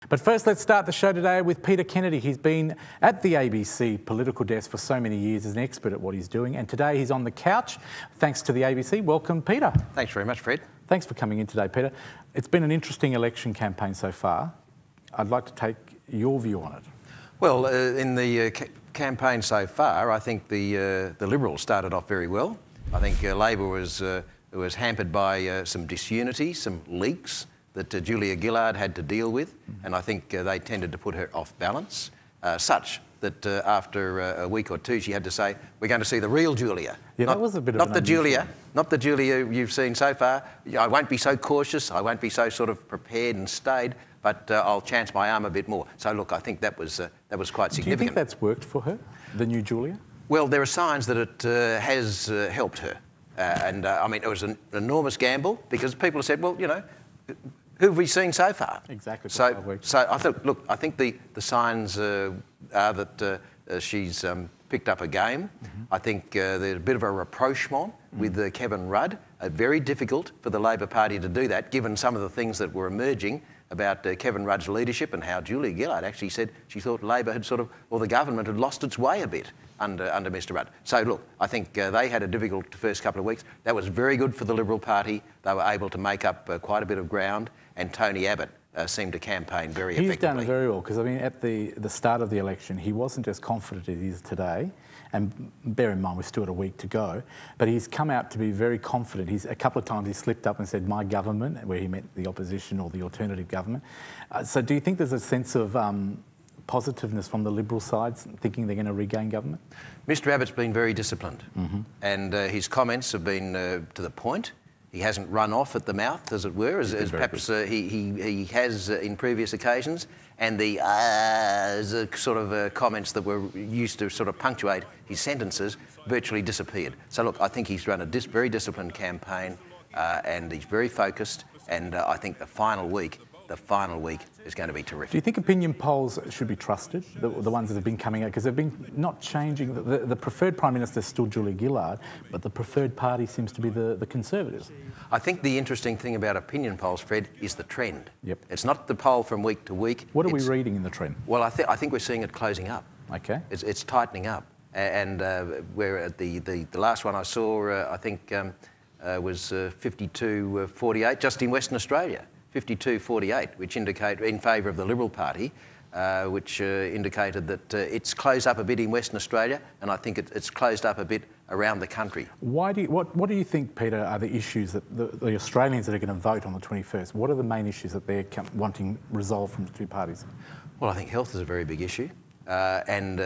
But first, let's start the show today with Peter Kennedy. He's been at the ABC political desk for so many years as an expert at what he's doing, and today he's on the couch thanks to the ABC. Welcome, Peter. Thanks very much, Fred. Thanks for coming in today, Peter. It's been an interesting election campaign so far. I'd like to take your view on it. Well, in the campaign so far, I think the Liberals started off very well. I think Labor was hampered by some disunity, some leaks that Julia Gillard had to deal with, and I think they tended to put her off balance, such that after a week or two she had to say, "We're going to see the real Julia." Yeah, that was a bit of not the Julia you've seen so far. I won't be so cautious. I won't be so sort of prepared and staid, but I'll chance my arm a bit more. So look, I think that was quite significant. Do you think that's worked for her, the new Julia? Well, there are signs that it has helped her, I mean, it was an enormous gamble because people have said, well, you know, who have we seen so far? Exactly. So I thought, look, I think the signs are that she's picked up a game. I think there's a bit of a rapprochement with Kevin Rudd. Very difficult for the Labor Party to do that, given some of the things that were emerging about Kevin Rudd's leadership and how Julia Gillard actually said she thought Labor had or the government had lost its way a bit under Mr Rudd. So look, I think they had a difficult first couple of weeks. That was very good for the Liberal Party. They were able to make up quite a bit of ground, and Tony Abbott seemed to campaign very effectively. He's done very well, because I mean, at the start of the election, he wasn't as confident as he is today. And bear in mind, we've still got a week to go, but he's come out to be very confident. A couple of times he slipped up and said, "my government," where he meant the opposition or the alternative government. So do you think there's a sense of positiveness from the Liberal side, thinking they're going to regain government? Mr Abbott's been very disciplined, and his comments have been to the point. He hasn't run off at the mouth, as it were, as perhaps he has in previous occasions. And the comments that were used to sort of punctuate his sentences virtually disappeared. So look, I think he's run a very disciplined campaign, and he's very focused. And I think the final week is going to be terrific. Do you think opinion polls should be trusted, the ones that have been coming out? Because they've been not changing. The preferred Prime Minister is still Julia Gillard, but the preferred party seems to be the Conservatives. I think the interesting thing about opinion polls, Fred, is the trend. Yep. It's not the poll from week to week. What are we reading in the trend? Well, I think we're seeing it closing up. Okay. It's tightening up. And where at the last one I saw, I think was 52-48, just in Western Australia. 52-48, which indicate in favour of the Liberal Party, which indicated that it's closed up a bit in Western Australia, and I think it's closed up a bit around the country. What do you think, Peter, are the issues that the Australians that are going to vote on the 21st? What are the main issues that they're wanting resolved from the two parties? Well, I think health is a very big issue, and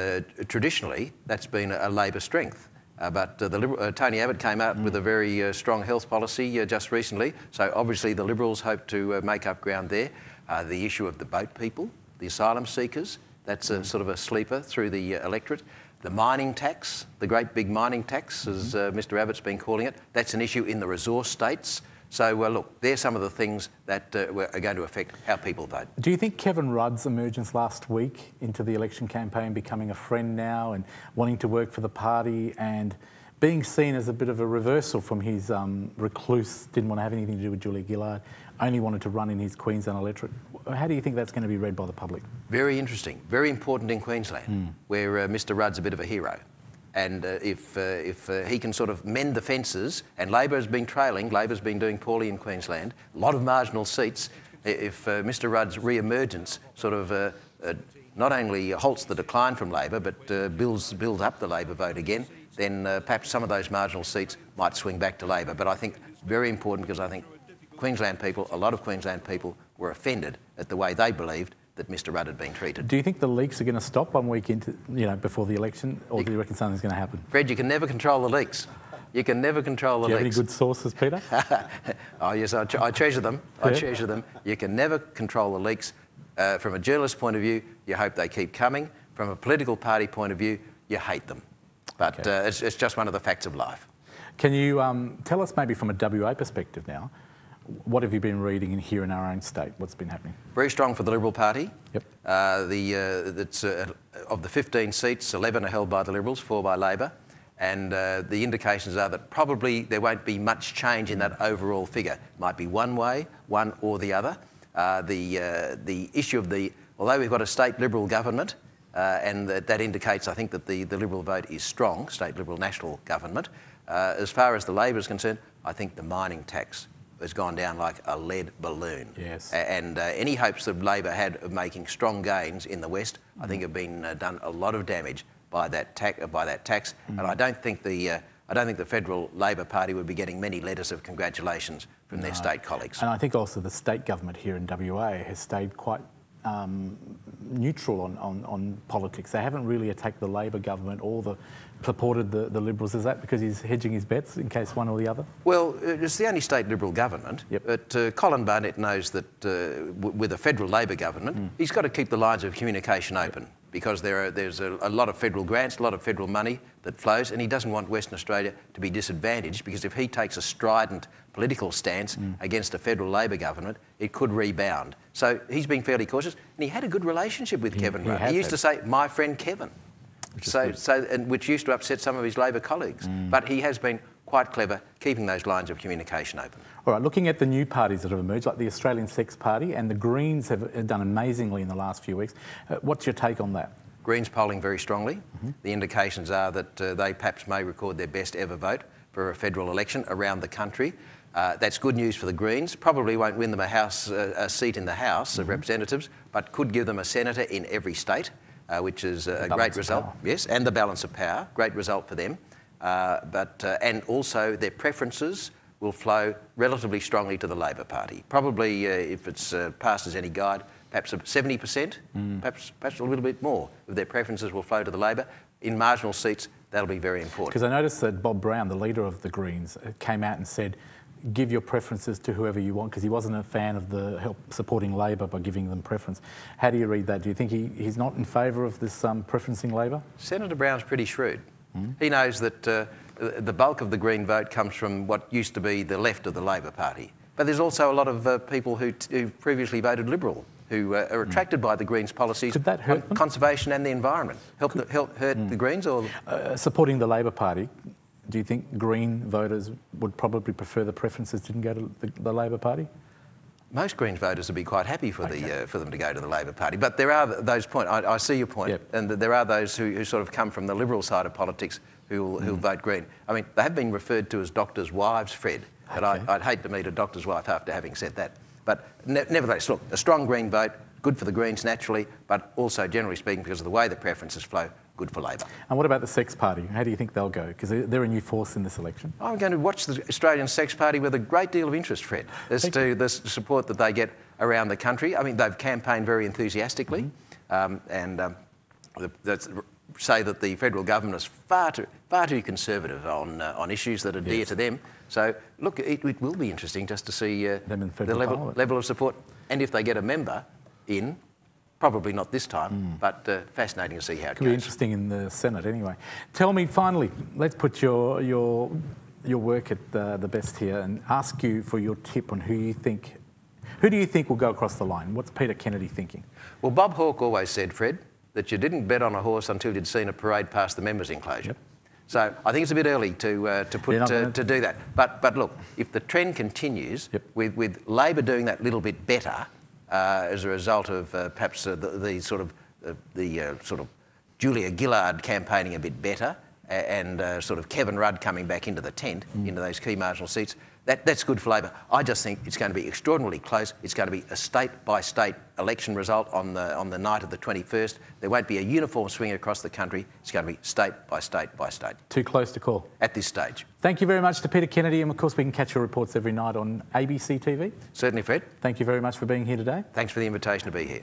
traditionally that's been a Labor strength. But Tony Abbott came out with a very strong health policy just recently, so obviously the Liberals hope to make up ground there. The issue of the boat people, the asylum seekers, that's a sort of a sleeper through the electorate. The mining tax, the great big mining tax, as Mr Abbott's been calling it, that's an issue in the resource states. So look, there's some of the things that are going to affect how people vote. Do you think Kevin Rudd's emergence last week into the election campaign, becoming a friend now and wanting to work for the party and being seen as a bit of a reversal from his recluse, didn't want to have anything to do with Julia Gillard, only wanted to run in his Queensland electorate? How do you think that's going to be read by the public? Very interesting, very important in Queensland, where Mr Rudd's a bit of a hero. And if he can sort of mend the fences, and Labor has been trailing, Labor's been doing poorly in Queensland, a lot of marginal seats, if Mr Rudd's re-emergence sort of not only halts the decline from Labor, but builds up the Labor vote again, then perhaps some of those marginal seats might swing back to Labor. But I think very important, because I think a lot of Queensland people were offended at the way they believed that Mr Rudd had been treated. Do you think the leaks are going to stop 1 week into, before the election, or do you reckon something's going to happen? Fred, you can never control the leaks. You can never control the leaks. Do you have any good sources, Peter? Oh yes, I treasure them. I treasure them. You can never control the leaks. From a journalist point of view, you hope they keep coming. From a political party point of view, you hate them. But it's just one of the facts of life. Can you tell us maybe from a WA perspective now, what have you been reading here in our own state? What's been happening? Very strong for the Liberal Party. Yep. Of the 15 seats, 11 are held by the Liberals, 4 by Labor. And the indications are that probably there won't be much change in that overall figure. Might be one way, one or the other. The issue of although we've got a state Liberal government, and that indicates, I think, that the Liberal vote is strong, state Liberal national government. As far as the Labor is concerned, I think the mining tax has gone down like a lead balloon. Yes. And any hopes that Labor had of making strong gains in the West, I think have been done a lot of damage by that tax. And I don't think the federal Labor Party would be getting many letters of congratulations from their state colleagues. And I think also the state government here in WA has stayed quite neutral on politics. They haven't really attacked the Labor government or supported the Liberals. Is that because he's hedging his bets in case one or the other? Well, it's the only state Liberal government. Yep. But Colin Barnett knows that with a federal Labor government, he's got to keep the lines of communication open, because there's a lot of federal grants, a lot of federal money that flows, and he doesn't want Western Australia to be disadvantaged, because if he takes a strident political stance against a federal Labor government, it could rebound. So he's been fairly cautious, and he had a good relationship with Kevin Rudd. He used to say, "My friend Kevin," which used to upset some of his Labor colleagues. But he has been quite clever keeping those lines of communication open. All right, looking at the new parties that have emerged, like the Australian Sex Party and the Greens have done amazingly in the last few weeks. What's your take on that? Greens polling very strongly. The indications are that they perhaps may record their best ever vote for a federal election around the country. That's good news for the Greens. Probably won't win them a seat in the House of Representatives, but could give them a senator in every state, which is a great result. Yes, and the balance of power, great result for them. And also their preferences will flow relatively strongly to the Labor Party. Probably, if it's passed as any guide, perhaps 70%, perhaps a little bit more of their preferences will flow to the Labor. In marginal seats, that'll be very important. Because I noticed that Bob Brown, the leader of the Greens, came out and said, give your preferences to whoever you want, because he wasn't a fan of the help supporting Labor by giving them preference. How do you read that? Do you think he's not in favour of this preferencing Labor? Senator Brown's pretty shrewd. He knows that the bulk of the Green vote comes from what used to be the left of the Labor Party. But there's also a lot of people who previously voted Liberal who are attracted by the Greens' policies Could that hurt them? Conservation and the environment. Hurt the Greens? Or supporting the Labor Party, do you think Green voters would probably prefer the preferences didn't go to the Labor Party? Most Greens voters would be quite happy for them to go to the Labor Party. But there are those points. I see your point. Yep. And there are those who sort of come from the Liberal side of politics who'll vote Green. I mean, they have been referred to as doctors' wives, Fred. But I'd hate to meet a doctor's wife after having said that. But nevertheless, look, a strong Green vote, good for the Greens naturally, but also, generally speaking, because of the way the preferences flow, good for Labor. And what about the Sex Party? How do you think they'll go? Because they're a new force in this election. I'm going to watch the Australian Sex Party with a great deal of interest, Fred, as to the support that they get around the country. I mean, they've campaigned very enthusiastically, say that the federal government is far too conservative on issues that are dear to them. So, look, it will be interesting just to see the level of support. And if they get a member in, probably not this time, but fascinating to see how it goes. Could be interesting in the Senate anyway. Tell me, finally, let's put your work at the best here and ask you for your tip on who do you think will go across the line? What's Peter Kennedy thinking? Well, Bob Hawke always said, Fred, that you didn't bet on a horse until you'd seen a parade past the members' enclosure. Yep. So I think it's a bit early to do that. But look, if the trend continues with Labor doing that little bit better as a result of perhaps the sort of Julia Gillard campaigning a bit better and sort of Kevin Rudd coming back into the tent, into those key marginal seats, that's good for Labor. I just think it's going to be extraordinarily close. It's going to be a state-by-state election result on the night of the 21st. There won't be a uniform swing across the country. It's going to be state by state by state. Too close to call. At this stage. Thank you very much to Peter Kennedy, and of course we can catch your reports every night on ABC TV. Certainly, Fred. Thank you very much for being here today. Thanks for the invitation to be here.